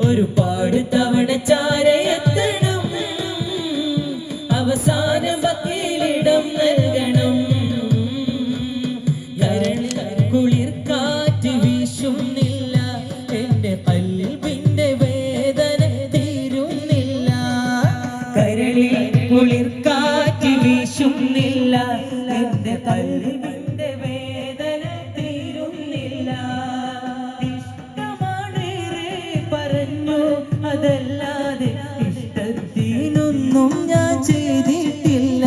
ഒരുപാട് തവണ ചാരയെത്തണം, അവസാനം ബക്കയിലിടം നൽകണം. കരളിൽ കുളിർ കാറ്റ് വീശുന്നില്ല, എന്റെ കൽബിന്റെ വേദന തീരുന്നില്ല. കരളിൽ കുളിർ കാറ്റ് വീശുന്നില്ല, എന്റെ കൽബിന്റെ വേദന തീരുന്നില്ല. അതല്ലാതെ ഇഷ്ടത്തിനൊന്നും ഞാൻ ചെയ്തിട്ടില്ല.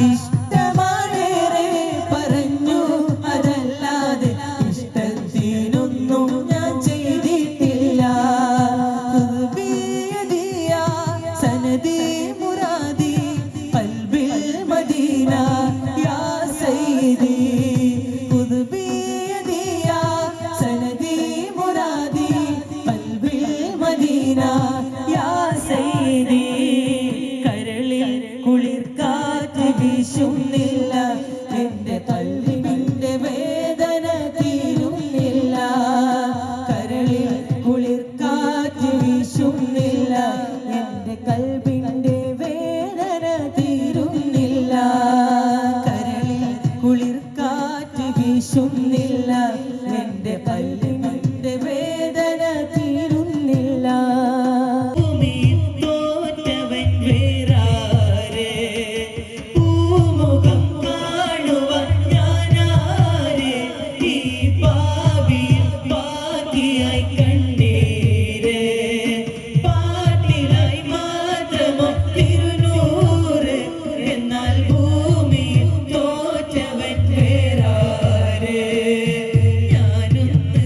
ഇഷ്ടമാണേറെ പറഞ്ഞു, അതല്ലാതെ ഇഷ്ടത്തിനൊന്നും ഞാൻ ചെയ്തിട്ടില്ല. സനദി മുറാദി ഖൽബിൽ മദീന യാ സയ്യിദി. കരളിൽ കുളിർ കാറ്റ് വീശുന്നില്ല, എന്റെ കൽബിന്റെ വേദന തീരുന്നില്ല. കരളിൽ കുളിർ കാറ്റ് വീശുന്നില്ല, എന്റെ കൽബിന്റെ വേദന തീരുന്നില്ല. കരളിൽ കുളിർ കാറ്റ് വീശുന്നില്ല, എന്റെ കൽബിന്റെ വേദന തീരുന്നില്ല. ഞാനൊന്ന്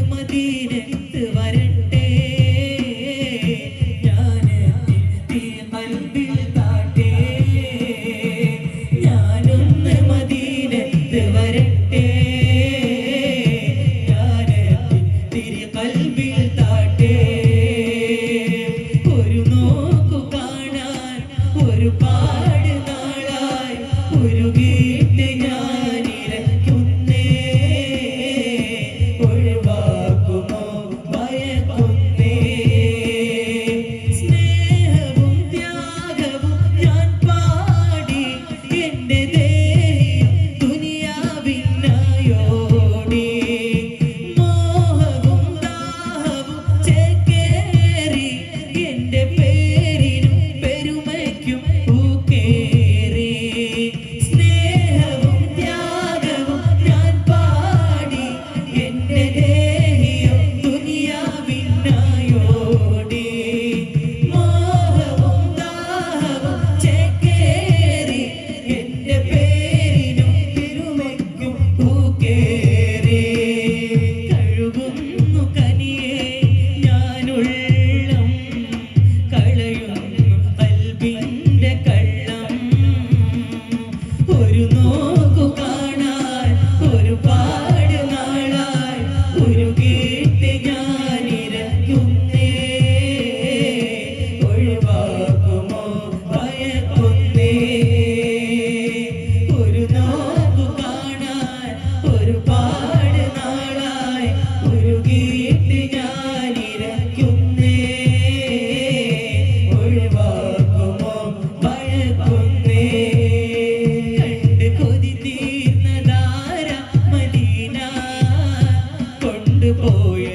കൊണ്ടുപോയ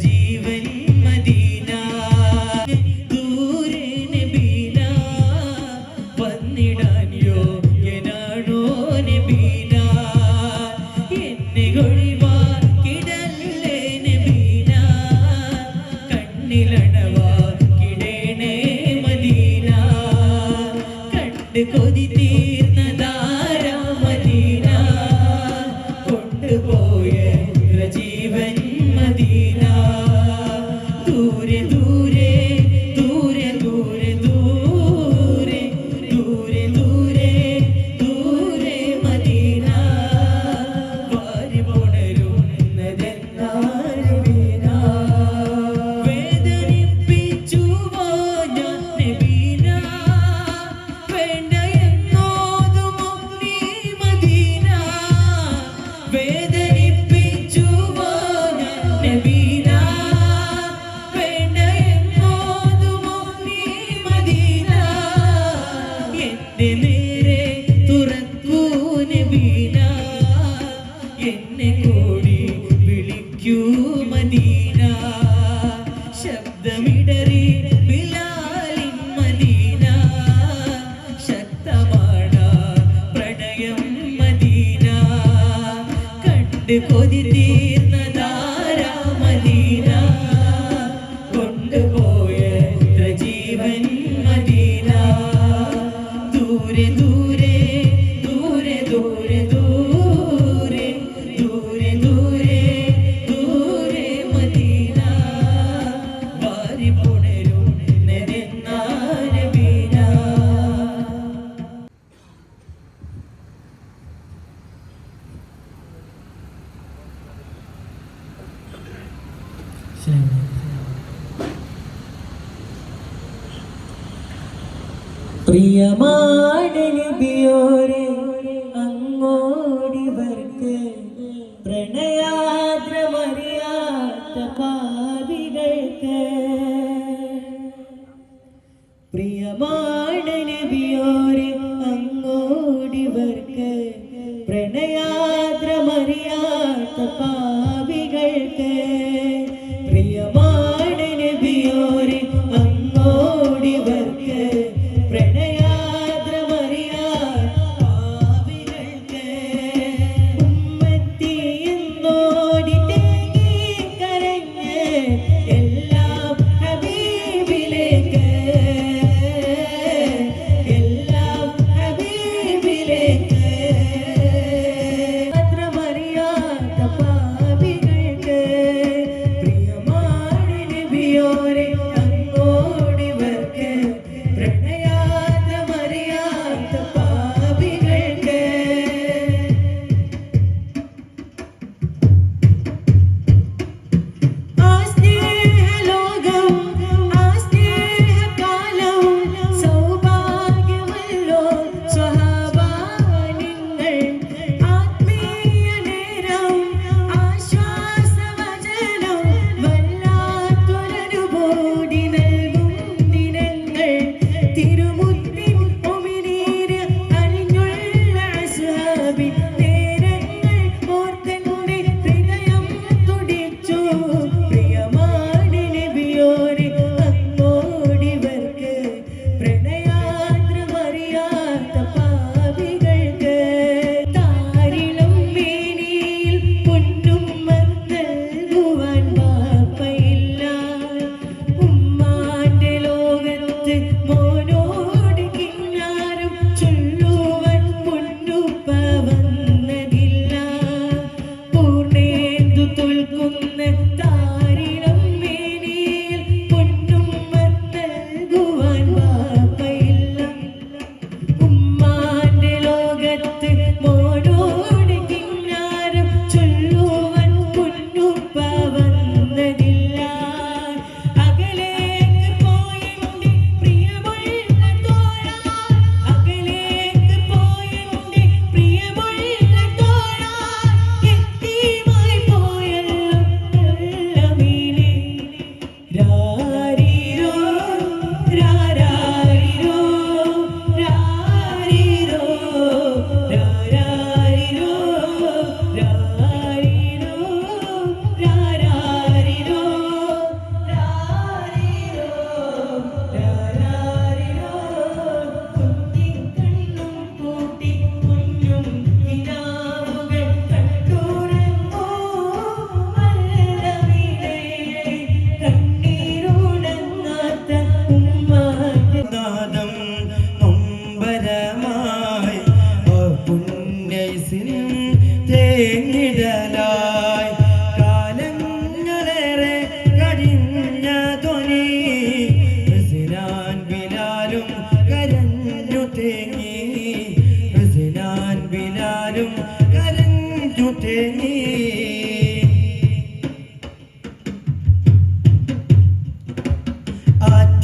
ജീവൻ മദീന ദൂരെ നബീന വന്നിടാൻ യോഗ്യനാണോ നബീന എന്നെ ഒഴിവാക്കിടല്ലേ നബീന കണ്ണിലണവാക്കിടേണേ മദീന കണ്ട് കൊതി തീർന്നതാരാ മദീന കൊണ്ടുപോയ ജീവൻ മദീന ദൂരെ ദൂരെ ദൂരെ ദൂരെ ദൂരെ ദൂരെ ദൂരെ ദൂരെ മദീന വാരി പുണരുന്നതെന്നാണ് വീണ വേദനിപ്പിച്ചുവോ ഞാൻ നബീന വേണ്ട എന്നോതുമോ നീ മദീന വേദനിപ്പിച്ചുവോ ഞാൻ നബീന വേണ്ട എന്നോതുമോ നീ മദീന എന്റെ നേരെ തുറക്കൂ നബീന എന്നെ കൂടി വിളിക്കൂ മദീന ശബ്ദമിടറി ബിലാലിൻ മദീന ശക്തമാണ് പ്രണയം മദീന കണ്ട് കൊതി തീർന്നതാരാ മദീന കൊണ്ടുപോയ ജീവൻ മദീന ദൂരെ ദൂരെ ദൂരെ ദൂരെ ദൂരെ ദൂരെ ദൂരെ ദൂരെ മദീന വാരി പുണരുന്നതെന്നാണ് വീണ പ്രിയമാണ് നബിയോരെ അങ്ങോടിവർക്ക് പ്രണയാദ്രമറിയാത്ത പാപികൾക്ക് പ്രിയമാണ് നബിയോരെ അങ്ങോടിവർക്ക് പ്രണയാദ്രമറിയാത്ത പാപികൾക്ക് പ്രിയമാണ് നബിയോരെ അങ്ങോടിവർക്ക് പ്രണയാദ്രമറിയാത്ത പാപികൾക്ക് ഉമ്മത്തി എന്നോ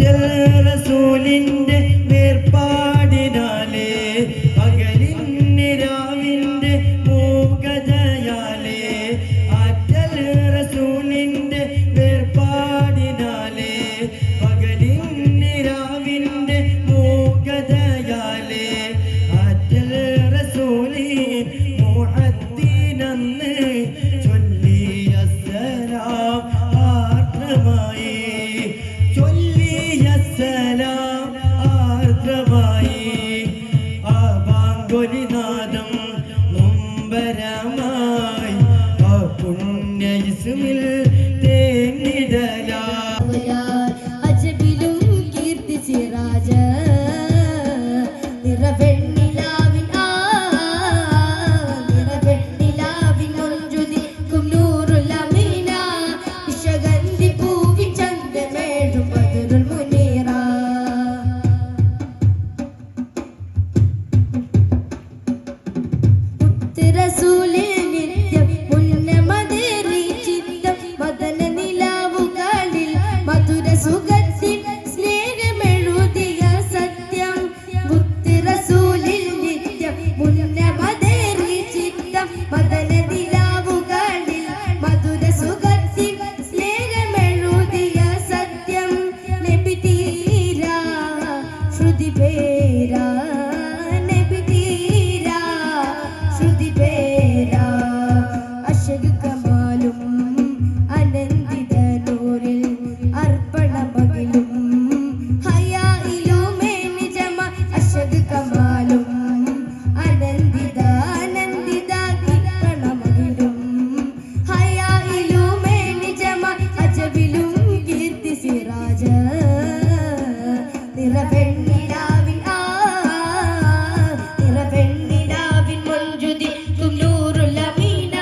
ആറ്റൽ റസൂലിന്റെ വേർപാടിനാലേ പകലിന് രാവിന്റെ മൂകതയാലേ ആറ്റൽ റസൂലിന്റെ വേർപാടിനാലേ പകലിന് രാവിന്റെ മൂകതയാലേ ആറ്റൽ റസൂലി മുഅദ്ദിനന്ന് ചൊല്ലിയ സലാം ആർദ്രമായി ചൊല്ലിയ സലാം ആർദ്രമായി ആ ബാങ്കൊലിനാദം നൊമ്പരമായി ആ പുണ്യ ഇസ്മിൽ തേനിടലാ അജബിലും കീർത്തി സിറാജ നിറവെണ്ണിലാവിൻ നിറവെണ്ണിലാവിൻ ഒഞ്ചുദിക്കും നൂറുൽ അമീന വിഷഗന്ധി പൂവിൻ ചന്തമേഴും ബദറുൽ മുനീറ മുത്ത് റസൂലിൽ നിത്യം ഉന്നമതേറി ചിത്തം മദന നിലാവുകളിൽ മധുര സുഗന്ധി സ്നേഹമെഴുതിയ സത്യം മുത്ത് റസൂലിൽ നിത്യം ഉന്നമതേറി ചിത്തം മദന നിലാവുകളിൽ മധുര സുഗന്ധി സ്നേഹമെഴുതിയ സത്യം നബി തീരാ ശ്രുതി പേരാ നബി തീരാ ശ്രുതി പേരാ അശക് കമാലും അനന്തിത നൂറിൽ അർപ്പണമകിലും ഹയായിലുമേ നിജമ അശക് കമാലും അനന്തിത അർപ്പണമകിലും ഹയായിലുമേ നിജമ അജബിലും കീർത്തി സിറാജ നിറവെണ്ണിലാവിൻ നിറവെണ്ണിലാവിൻ മൊഞ്ചുദിക്കും നൂറുൽ അമീന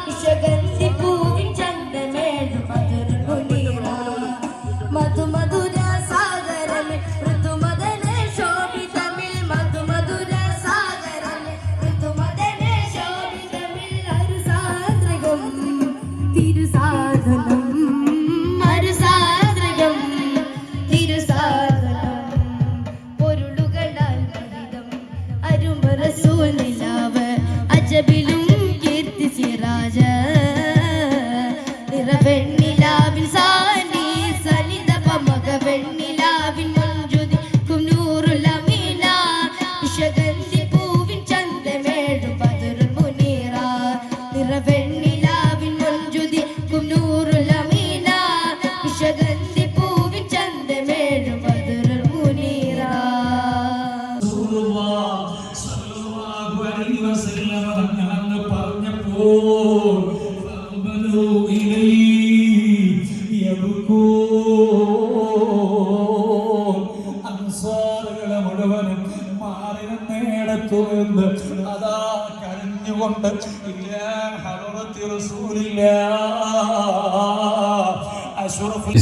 വിഷഗന്ധി പൂവിൻ ചന്തമേഴും ബദറുൽ മുനീറ മധുമധുര സാഗരമേ ഋതുമദന ശോഭിതമിൽ മധുമധുര സാഗരമേ ഋതുമദന ശോഭിതമിൽ അരുസാദ്രകം തിരുസാധനം അരുസാദ്രകം തിരുസാധനം പൊരുളുകളാൽ മഹിതം അരുമ റസൂൽ നിലാവ് അജബിലും കീർത്തി സിറാജ നിറവെണ്ണിലാവിൻ സാനി സനിത പമക വെണ്ണിലാവിൻ മൊഞ്ചുദിക്കും നൂറുൽ അമീന വിഷഗന്ധി പൂവിൻ ചന്തമേഴും ബദറുൽ മുനീറ നിറവെണ്ണിലാവിൻ മൊഞ്ചുദിക്കും നൂറുൽ അമീന വിഷഗന്ധി പൂവിൻ ചന്തമേഴും ബദറുൽ മുനീറ സല്ലല്ലാഹു അലൈഹി വസല്ലം തങ്ങൾ പറഞ്ഞപ്പോൾ ഫഅബ്ദു ഇലൈഹി യബ്കൂൻ അൻസാറുകളെ മുഴുവനും മാറി നിന്നിടത്തു നിന്ന് അതാ കരഞ്ഞുകൊണ്ട് ഇല്ലാ ഹദറത്തി റസൂലില്ലാ അഷ്റഫുൽ